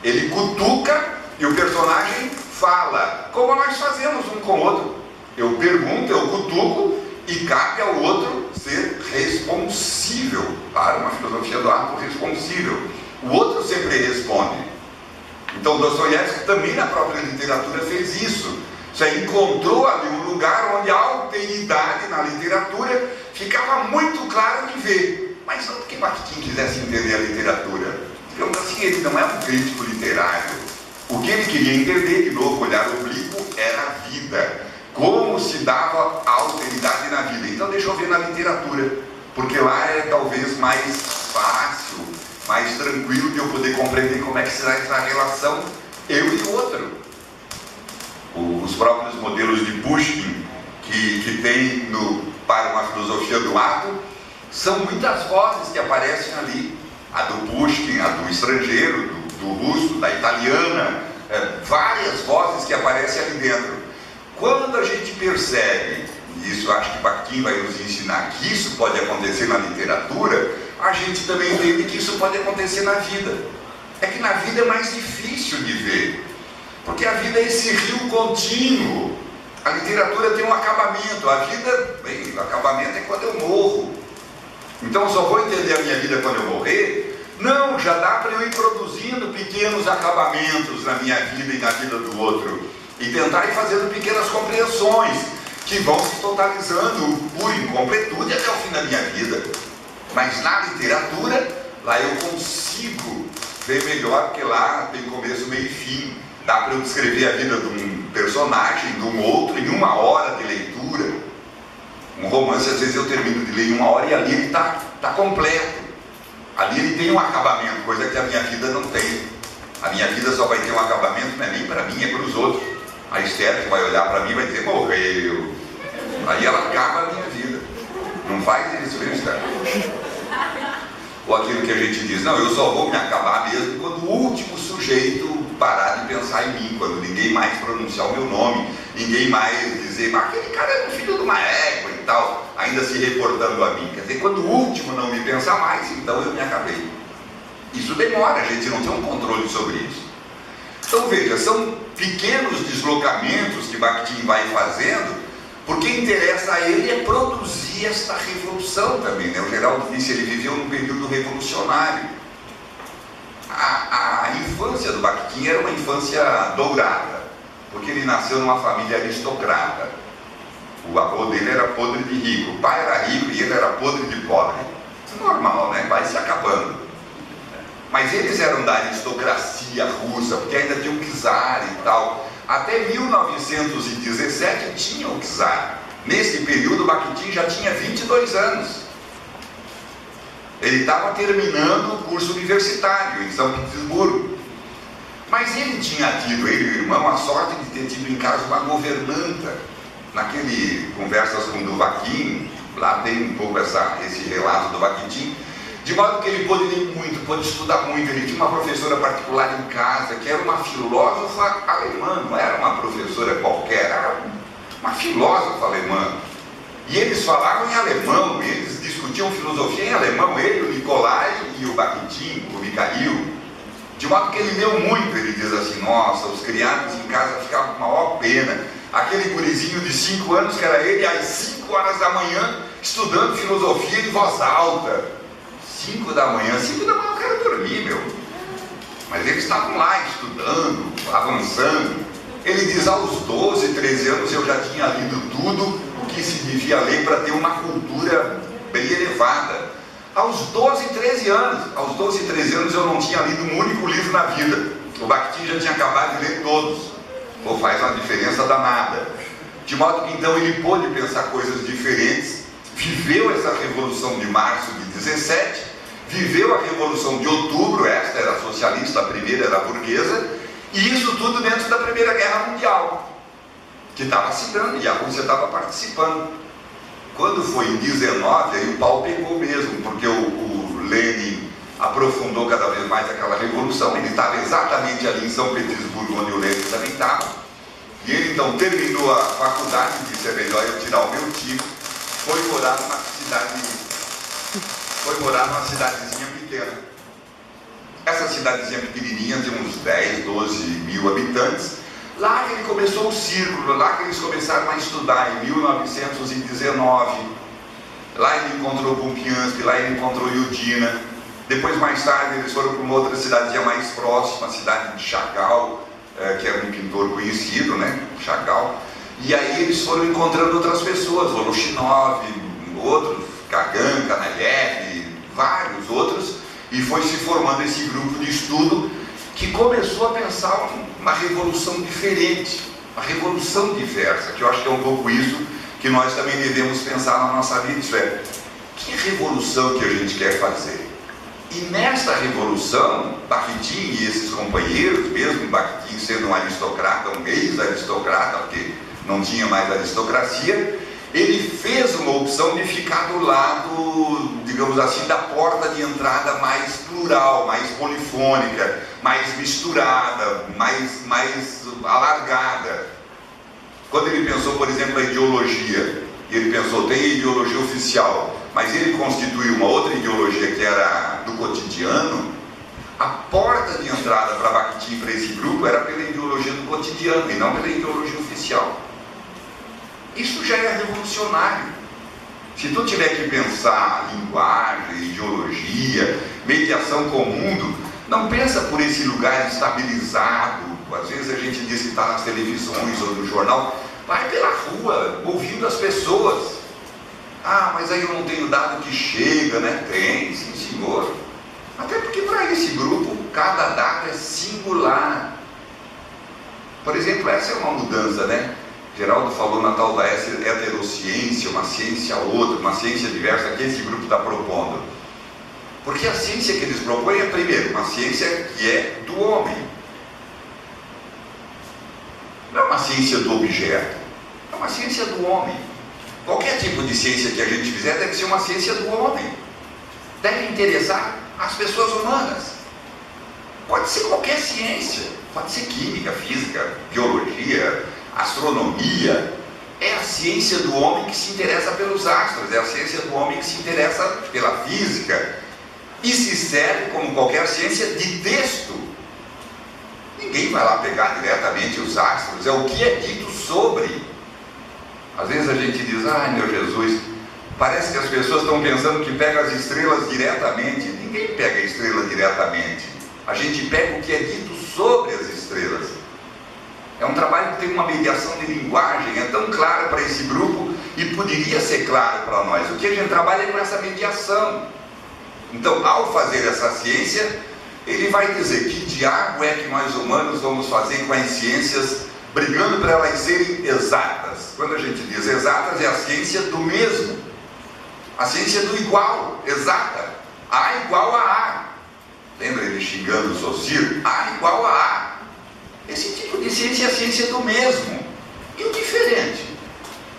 S1: Ele cutuca e o personagem fala, como nós fazemos um com o outro. Eu pergunto, eu cutuco e cabe ao outro ser responsível para uma filosofia do ato responsível. O outro sempre responde. Então Dostoiévski também na própria literatura fez isso. Você encontrou ali um lugar onde a alteridade na literatura ficava muito claro de ver. Mas não que Bakhtin quisesse entender a literatura. Digamos assim, ele não é um crítico literário. O que ele queria entender, de novo, olhar oblíquo, era a vida. Como se dava a alteridade na vida. Então deixa eu ver na literatura, porque lá é talvez mais fácil, mais tranquilo de eu poder compreender como é que será essa relação eu e o outro. Os próprios modelos de Pushkin que tem para uma filosofia do ato, são muitas vozes que aparecem ali. A do Pushkin, a do estrangeiro, do russo, da italiana, várias vozes que aparecem ali dentro. Quando a gente percebe, e isso eu acho que Bakhtin vai nos ensinar, que isso pode acontecer na literatura, a gente também entende que isso pode acontecer na vida. É que na vida é mais difícil de ver, porque a vida é esse rio contínuo. A literatura tem um acabamento. A vida, bem, o acabamento é quando eu morro. Então eu só vou entender a minha vida quando eu morrer? Não, já dá para eu ir produzindo pequenos acabamentos na minha vida e na vida do outro. E tentar ir fazendo pequenas compreensões que vão se totalizando por incompletude até o fim da minha vida. Mas na literatura, lá eu consigo ver melhor, porque lá tem começo, meio e fim. Dá para eu descrever a vida de um personagem, de um outro, em 1 hora de leitura. Um romance, às vezes eu termino de ler em 1 hora e ali ele está completo. Ali ele tem um acabamento, coisa que a minha vida não tem. A minha vida só vai ter um acabamento, não é nem para mim, é para os outros. A Esther que vai olhar para mim e vai dizer, morreu. Aí ela acaba a minha vida. Não faz isso, viu, Esther? Ou aquilo que a gente diz, não, eu só vou me acabar mesmo quando o último sujeito parar de pensar em mim, quando ninguém mais pronunciar o meu nome, ninguém mais dizer, mas aquele cara é um filho de uma égua e tal, ainda se reportando a mim. Quer dizer, quando o último não me pensar mais, então eu me acabei. Isso demora, a gente não tem um controle sobre isso. Então veja, são pequenos deslocamentos que Bakhtin vai fazendo, porque interessa a ele é produzir esta revolução também, né? O Geraldo disse, ele viveu num período revolucionário. A infância do Bakhtin era uma infância dourada, porque ele nasceu numa família aristocrata. O avô dele era podre de rico, o pai era rico e ele era podre de pobre. Normal, né? Vai se acabando. Mas eles eram da aristocracia russa, porque ainda tinha o czar e tal. Até 1917 tinha o czar. Nesse período, Bakhtin já tinha 22 anos. Ele estava terminando o curso universitário em São Petersburgo. Mas ele tinha tido, ele e o irmão, a sorte de ter tido em casa uma governanta. Naquele Conversas com Duvakhin, lá tem um pouco esse relato do Bakhtin. De modo que ele pôde ler muito, pôde estudar muito. Ele tinha uma professora particular em casa, que era uma filósofa alemã, não era uma professora qualquer, era uma filósofa alemã. E eles falavam em alemão, eles discutiam filosofia em alemão, ele, o Nikolai e o Bakhtin, o Mikhail. De modo que ele leu muito, ele diz assim, nossa, os criados em casa ficavam com maior pena. Aquele gurizinho de 5 anos, que era ele, às 5 horas da manhã, estudando filosofia em voz alta. 5 da manhã eu quero dormir, meu. Mas eles estavam lá estudando, avançando. Ele diz, aos 12, 13 anos eu já tinha lido tudo o que se devia ler para ter uma cultura bem elevada. Aos 12, 13 anos eu não tinha lido um único livro na vida. O Bakhtin já tinha acabado de ler todos. Faz uma diferença danada. De modo que então ele pôde pensar coisas diferentes viveu essa Revolução de Março de 17, viveu a Revolução de Outubro, esta era socialista, a primeira era burguesa, e isso tudo dentro da Primeira Guerra Mundial, que estava se dando e a Rússia estava participando. Quando foi em 19, aí o pau pegou mesmo, porque o Lenin aprofundou cada vez mais aquela revolução. Ele estava exatamente ali em São Petersburgo, onde o Lenin também estava, e ele então terminou a faculdade e disse: é melhor eu tirar o meu time. Foi morar numa cidadezinha pequena. Essa cidadezinha pequenininha tem uns 10, 12 mil habitantes. Lá que ele começou o círculo, lá que eles começaram a estudar em 1919. Lá ele encontrou Bupiansky, lá ele encontrou Yudina. Depois, mais tarde, eles foram para uma outra cidadezinha mais próxima, a cidade de Chagall, que era um pintor conhecido, né? Chagall. E aí eles foram encontrando outras pessoas, Voloshinov, outros, Kagan, Kanayev, vários outros, e foi se formando esse grupo de estudo que começou a pensar uma revolução diferente, uma revolução diversa, que eu acho que é um pouco isso que nós também devemos pensar na nossa vida. Isso é, que revolução que a gente quer fazer? E nesta revolução, Bakhtin e esses companheiros, mesmo Bakhtin sendo um aristocrata, um ex-aristocrata, porque não tinha mais aristocracia, ele fez uma opção de ficar do lado, digamos assim, da porta de entrada mais plural, mais polifônica, mais misturada, mais alargada. Quando ele pensou, por exemplo, na ideologia, ele pensou, tem a ideologia oficial, mas ele constituiu uma outra ideologia que era do cotidiano. A porta de entrada para Bakhtin, para esse grupo, era pela ideologia do cotidiano e não pela ideologia oficial. Isso já é revolucionário. Se tu tiver que pensar linguagem, ideologia, mediação com o mundo, não pensa por esse lugar estabilizado. Às vezes a gente diz que está nas televisões ou no jornal. Vai pela rua, ouvindo as pessoas. Ah, mas aí eu não tenho dado que chega, né? Tem, sim senhor. Até porque para esse grupo, cada dado é singular. Por exemplo, essa é uma mudança, né? Geraldo falou na tal da heterociência, uma ciência outra, uma ciência diversa que esse grupo está propondo. Porque a ciência que eles propõem é, primeiro, uma ciência que é do homem. Não é uma ciência do objeto, é uma ciência do homem. Qualquer tipo de ciência que a gente fizer deve ser uma ciência do homem. Deve interessar as pessoas humanas. Pode ser qualquer ciência, pode ser química, física, biologia, astronomia. É a ciência do homem que se interessa pelos astros, é a ciência do homem que se interessa pela física e se serve, como qualquer ciência, de texto. Ninguém vai lá pegar diretamente os astros, é o que é dito sobre. Às vezes a gente diz, ai meu Jesus, parece que as pessoas estão pensando que pega as estrelas diretamente. Ninguém pega a estrela diretamente, a gente pega o que é dito sobre as estrelas. É um trabalho que tem uma mediação de linguagem, é tão claro para esse grupo e poderia ser claro para nós. O que a gente trabalha é com essa mediação. Então, ao fazer essa ciência, ele vai dizer que diabo é que nós humanos vamos fazer com as ciências, brigando para elas serem exatas. Quando a gente diz exatas, é a ciência do mesmo, a ciência do igual, exata. A igual a A. Lembra ele xingando o Saussure? A igual a A. Esse tipo de ciência é a ciência do mesmo e o diferente.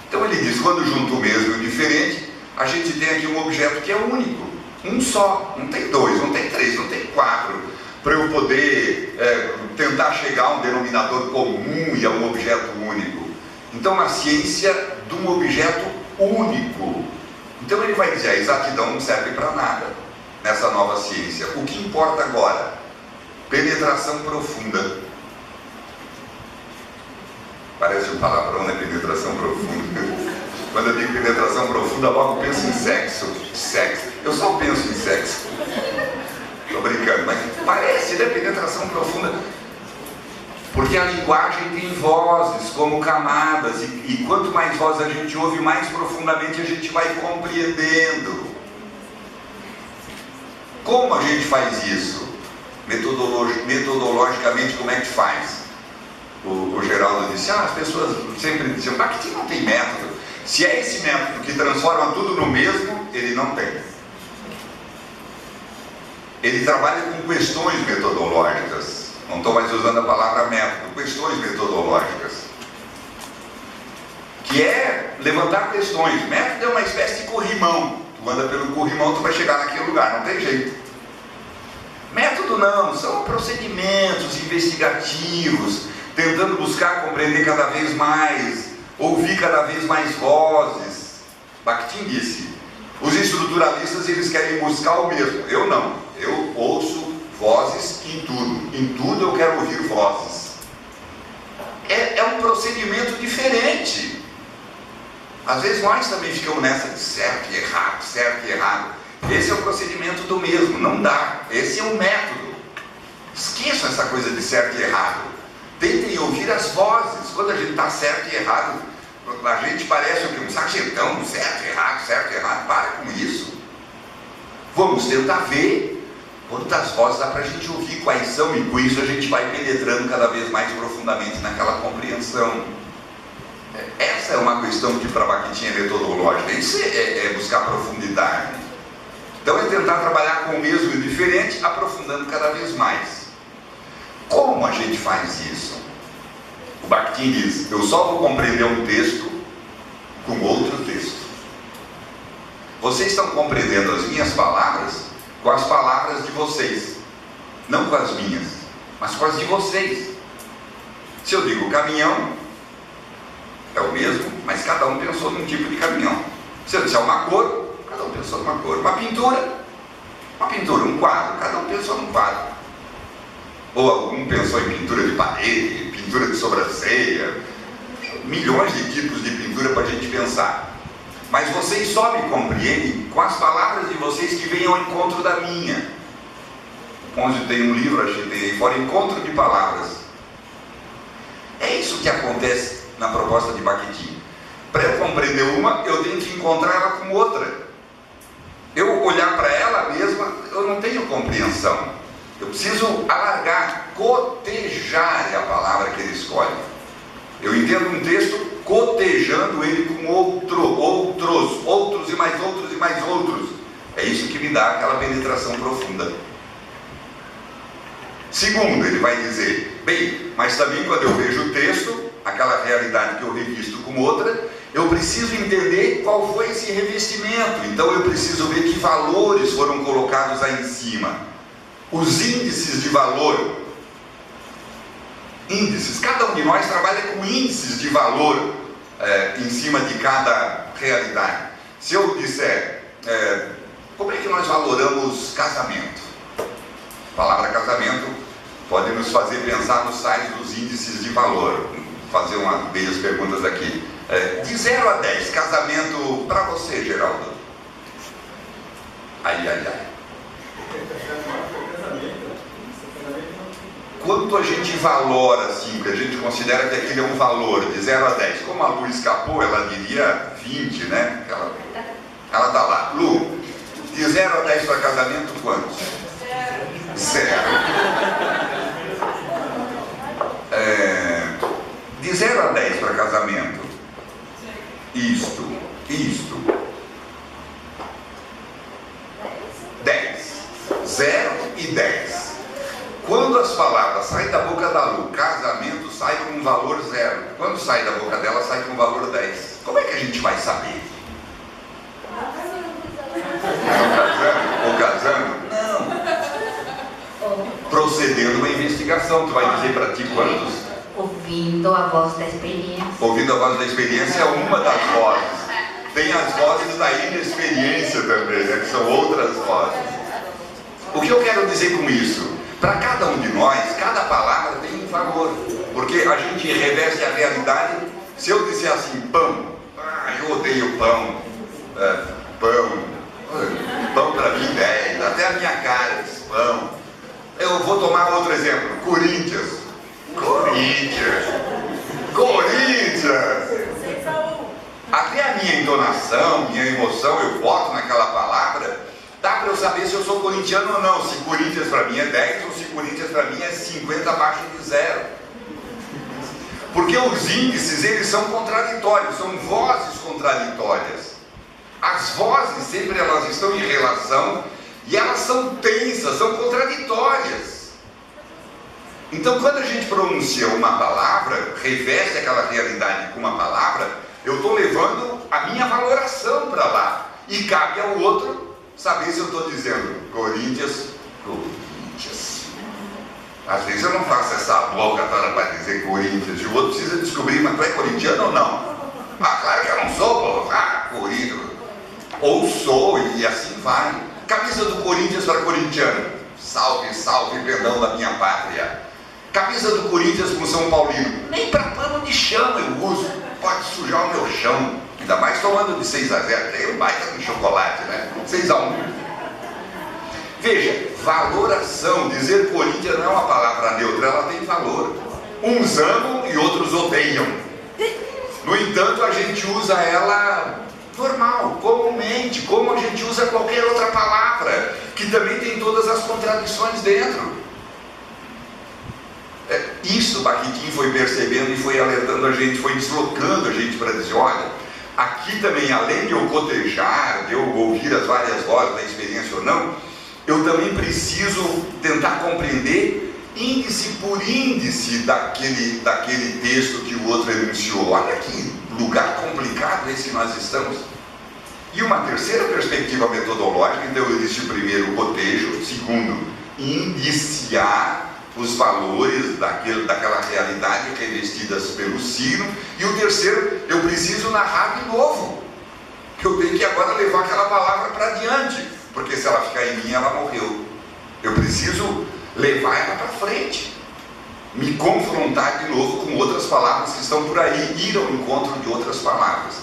S1: Então ele diz, quando junta o mesmo e o diferente, a gente tem aqui um objeto que é único, um só, não tem dois, não tem três, não tem quatro, para eu poder tentar chegar a um denominador comum e a um objeto único. Então a ciência de um objeto único. Então ele vai dizer, a exatidão não serve para nada nessa nova ciência. O que importa agora? Penetração profunda. Parece um palavrão, né? Penetração profunda. Quando eu digo penetração profunda, logo penso em sexo. Sexo. Eu só penso em sexo. Estou brincando, mas parece, né? Penetração profunda. Porque a linguagem tem vozes como camadas. E quanto mais vozes a gente ouve, mais profundamente a gente vai compreendendo. Como a gente faz isso? Metodologicamente, como é que faz? O Geraldo disse, as pessoas sempre diziam, Bakhtin não tem método. Se é esse método que transforma tudo no mesmo, ele não tem. Ele trabalha com questões metodológicas. Não estou mais usando a palavra método, questões metodológicas. Que é levantar questões. Método é uma espécie de corrimão. Tu anda pelo corrimão, tu vai chegar naquele lugar, não tem jeito. Método não, são procedimentos investigativos, tentando buscar compreender cada vez mais, ouvir cada vez mais vozes. Bakhtin disse, os estruturalistas eles querem buscar o mesmo, eu não, eu ouço vozes em tudo eu quero ouvir vozes. É um procedimento diferente. Às vezes nós também ficamos nessa de certo e errado, certo e errado. Esse é o procedimento do mesmo, não dá. Esse é o método. Esqueçam essa coisa de certo e errado. Tentem ouvir as vozes. Quando a gente está certo e errado, a gente parece um sargentão, certo e errado. Para com isso. Vamos tentar ver quantas vozes dá para a gente ouvir, quais são, e com isso a gente vai penetrando cada vez mais profundamente naquela compreensão. Essa é uma questão que para Bakhtin é metodológica. Isso é buscar profundidade. Então é tentar trabalhar com o mesmo e diferente, aprofundando cada vez mais. Como a gente faz isso? O Bakhtin diz, eu só vou compreender um texto com outro texto. Vocês estão compreendendo as minhas palavras com as palavras de vocês. Não com as minhas, mas com as de vocês. Se eu digo caminhão, é o mesmo, mas cada um pensou num tipo de caminhão. Se eu disser uma cor, cada um pensou numa cor. Uma pintura, um quadro, cada um pensou num quadro. Ou algum pensou em pintura de parede, pintura de sobrancelha, milhões de tipos de pintura para a gente pensar. Mas vocês só me compreendem com as palavras de vocês que vêm ao encontro da minha. Onde tem um livro, acho que tem aí fora, encontro de palavras. É isso que acontece na proposta de Bakhtin. Para eu compreender uma, eu tenho que encontrar ela com outra. Eu olhar para ela mesma, eu não tenho compreensão. Eu preciso alargar, cotejar é a palavra que ele escolhe. Eu entendo um texto cotejando ele com outros e mais outros e mais outros. É isso que me dá aquela penetração profunda. Segundo, ele vai dizer, bem, mas também quando eu vejo o texto, aquela realidade que eu revisto com outra, eu preciso entender qual foi esse revestimento. Então eu preciso ver que valores foram colocados aí em cima. Os índices de valor. Índices, cada um de nós trabalha com índices de valor em cima de cada realidade. Se eu disser, como é que nós valoramos casamento? A palavra casamento pode nos fazer pensar nos tais dos índices de valor. Vou fazer uma das perguntas aqui. De 0 a 10, casamento para você, Geraldo? Ai. Quanto a gente valora, assim, que a gente considera que aquilo é um valor, de 0 a 10? Como a Lu escapou, ela diria 20, né? Ela tá lá. Lu, de 0 a 10 para casamento, quantos? 0. De 0 a 10 para casamento, isto. 10. 0 e 10. Quando as palavras saem da boca da Lu, casamento sai com um valor 0. Quando sai da boca dela, sai com um valor 10. Como é que a gente vai saber? Casando? Não. Procedendo uma investigação. Tu vai dizer para ti quantos?
S2: Ouvindo a voz da experiência.
S1: Ouvindo a voz da experiência é uma das vozes. Tem as vozes da inexperiência também, né, que são outras vozes. O que eu quero dizer com isso? Para cada um de nós, cada palavra tem um valor. Porque a gente reveste a realidade. Se eu disser assim, pão, eu odeio pão. Pão para mim 10, até a minha cara diz pão. Eu vou tomar outro exemplo, Corinthians. Até a minha entonação, minha emoção, eu boto naquela palavra, dá para eu saber se eu sou corintiano ou não. Se Corinthians para mim é 10 ou se Corinthians para mim é 50 abaixo de 0. Porque os índices, eles são contraditórios, são vozes contraditórias. As vozes sempre elas estão em relação e elas são tensas, são contraditórias. Então, quando a gente pronuncia uma palavra, reveste aquela realidade com uma palavra, eu estou levando a minha valoração para lá. E cabe ao outro saber se eu estou dizendo Corinthians. Às vezes eu não faço essa boca para dizer Corinthians, e o outro precisa descobrir, mas tu é corintiano ou não? Ah, claro que eu não sou, pô. Ah, Corinthians. Ou sou, e assim vai. Camisa do Corinthians para corintiano. Salve, salve, perdão da minha pátria. Camisa do Corinthians com São Paulino. Nem para pano de chão eu uso. Pode sujar o meu chão. Ainda mais tomando de 6-0. Tem um baita de chocolate, né? 6-1. Veja, valoração. Dizer Corinthians não é uma palavra neutra, ela tem valor. Uns amam e outros odeiam. No entanto, a gente usa ela normal, comumente, como a gente usa qualquer outra palavra, que também tem todas as contradições dentro. Isso Bakhtin foi percebendo e foi alertando a gente, foi deslocando a gente para dizer, olha, aqui também, além de eu cotejar, de eu ouvir as várias vozes da experiência ou não, eu também preciso tentar compreender índice por índice daquele texto que o outro enunciou. Olha que lugar complicado esse que nós estamos. E uma terceira perspectiva metodológica, então existe o primeiro, o cotejo, o segundo, indiciar os valores daquela realidade revestidas pelo signo, e o terceiro, eu preciso narrar de novo. Eu tenho que agora levar aquela palavra para adiante, porque se ela ficar em mim, ela morreu. Eu preciso levar ela para frente, me confrontar de novo com outras palavras que estão por aí, ir ao encontro de outras palavras,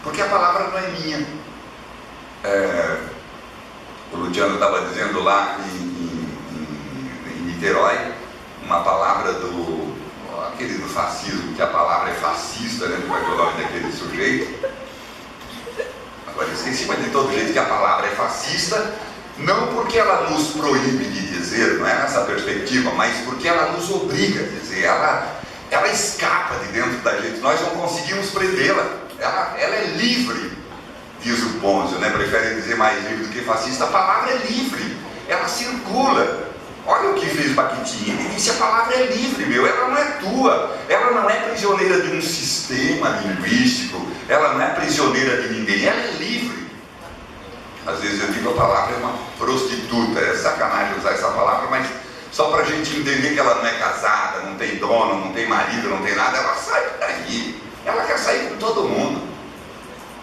S1: porque a palavra não é minha. O Luciano estava dizendo lá em Niterói, uma palavra aquele do fascismo, que a palavra é fascista, né? Qual é o nome daquele sujeito? Agora eu esqueci, mas de todo jeito que a palavra é fascista, não porque ela nos proíbe de dizer, não é nessa perspectiva, mas porque ela nos obriga a dizer, ela escapa de dentro da gente, nós não conseguimos prendê-la, ela é livre, diz o Ponzio, né? Prefere dizer mais livre do que fascista. A palavra é livre, ela circula. Olha o que fez Bakhtin, ele disse, a palavra é livre, meu, ela não é tua, ela não é prisioneira de um sistema linguístico, ela não é prisioneira de ninguém, ela é livre. Às vezes eu digo a palavra é uma prostituta, é sacanagem usar essa palavra, mas só para a gente entender que ela não é casada, não tem dono, não tem marido, não tem nada, ela sai por aí, ela quer sair com todo mundo,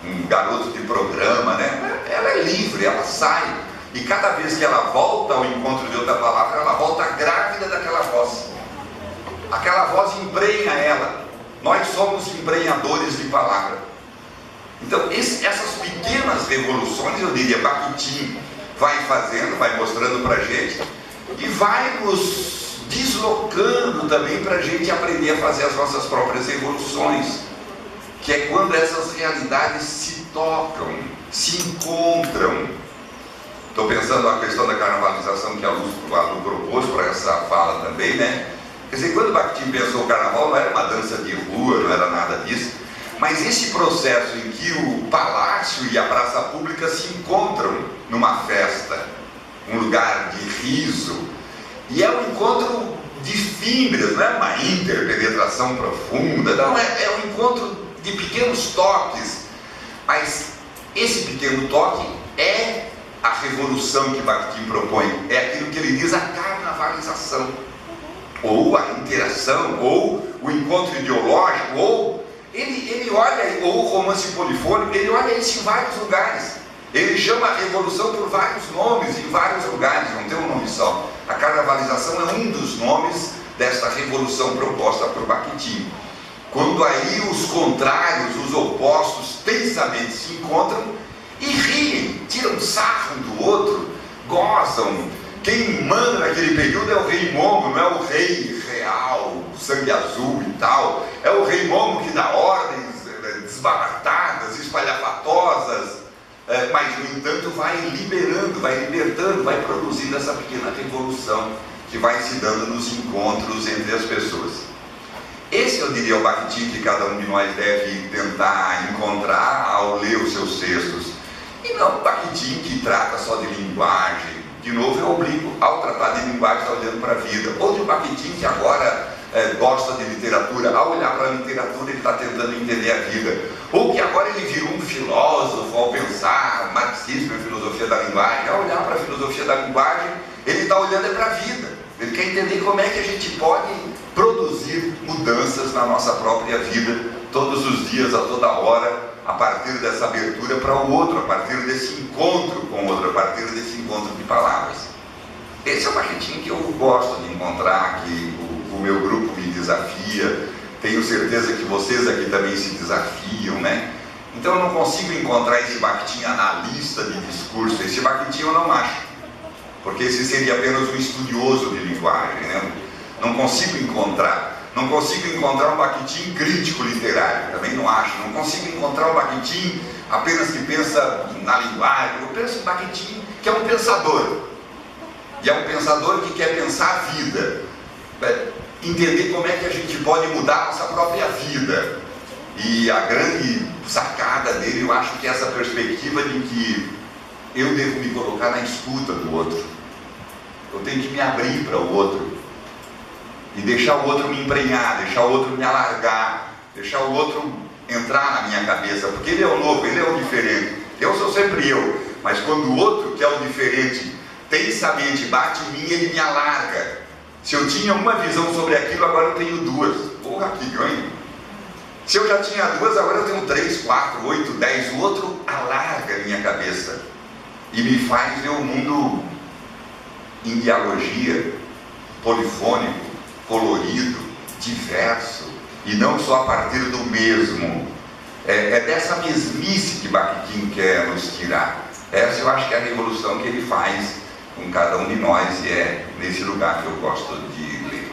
S1: um garoto de programa, né? Ela é livre, ela sai, e cada vez que ela volta ao encontro de outra palavra, ela volta grávida daquela voz, aquela voz embrenha ela, nós somos embrenhadores de palavra. Então, essas pequenas revoluções, eu diria, Bakhtin vai fazendo, vai mostrando para a gente, e vai nos deslocando também para a gente aprender a fazer as nossas próprias revoluções, que é quando essas realidades se tocam, se encontram. Estou pensando na questão da carnavalização que a Lu propôs para essa fala também, né? Quer dizer, quando Bakhtin pensou o carnaval, não era uma dança de rua, não era nada disso, mas esse processo em que o palácio e a praça pública se encontram numa festa, um lugar de riso, e é um encontro de fibras, não é uma interpenetração profunda, não, é um encontro de pequenos toques, mas esse pequeno toque é a revolução que Bakhtin propõe, é aquilo que ele diz a carnavalização, ou a interação, ou o encontro ideológico, ou ele olha, ou o romance polifônico, ele olha isso em vários lugares, ele chama a revolução por vários nomes, em vários lugares, não tem um nome só. A carnavalização é um dos nomes desta revolução proposta por Bakhtin. Quando aí os contrários, os opostos, tensamente se encontram e riem, tiram sarro um do outro, gozam. Quem manda naquele período é o rei Momo, não é o rei real, sangue azul e tal. É o rei Momo que dá ordens desbaratadas, espalhafatosas, mas no entanto vai liberando, vai libertando, vai produzindo essa pequena revolução que vai se dando nos encontros entre as pessoas. Esse, eu eu diria ao Bakhtin que cada um de nós deve tentar encontrar ao ler os seus textos. E não o Bakhtin que trata só de linguagem. De novo, eu obrigo, ao tratar de linguagem, está olhando para a vida. Ou de um Bakhtin que agora gosta de literatura, ao olhar para a literatura ele está tentando entender a vida. Ou que agora ele virou um filósofo ao pensar marxismo e filosofia da linguagem. Ao olhar para a filosofia da linguagem, ele está olhando para a vida. Ele quer entender como é que a gente pode produzir mudanças na nossa própria vida, todos os dias, a toda hora, a partir dessa abertura para o outro, a partir desse encontro com o outro, a partir desse encontro de palavras. Esse é o Bakhtin que eu gosto de encontrar, que o meu grupo me desafia. Tenho certeza que vocês aqui também se desafiam, né? Então eu não consigo encontrar esse Bakhtin analista de discurso. Esse Bakhtin eu não acho, porque esse seria apenas um estudioso de linguagem, né? Não consigo encontrar um Bakhtin crítico literário, também não acho. Não consigo encontrar um Bakhtin apenas que pensa na linguagem. Eu penso em Bakhtin que é um pensador, e é um pensador que quer pensar a vida, entender como é que a gente pode mudar a nossa própria vida. E a grande sacada dele, eu acho que é essa perspectiva de que eu devo me colocar na escuta do outro. Eu tenho que me abrir para o outro e deixar o outro me emprenhar, deixar o outro me alargar, deixar o outro entrar na minha cabeça, porque ele é o novo, ele é o diferente. Eu sou sempre eu, mas quando o outro, que é o diferente, tensamente bate em mim, ele me alarga. Se eu tinha uma visão sobre aquilo, agora eu tenho duas. Porra, que ganho! Se eu já tinha duas, agora eu tenho 3, 4, 8, 10. O outro alarga a minha cabeça e me faz ver o mundo em dialogia, polifônico, colorido, diverso, e não só a partir do mesmo. É dessa mesmice que Bakhtin quer nos tirar. Essa eu acho que é a revolução que ele faz com cada um de nós, e é nesse lugar que eu gosto de ler.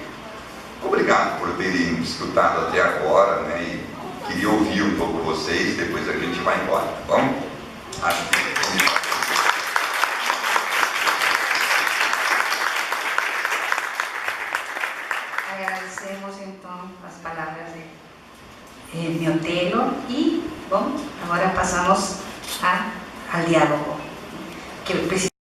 S1: Obrigado por terem escutado até agora, né? E queria ouvir um pouco vocês, depois a gente vai embora, tá bom? Acho que...
S2: Agradecemos então as palavras de Miotelo e, bom, agora passamos ao diálogo. Que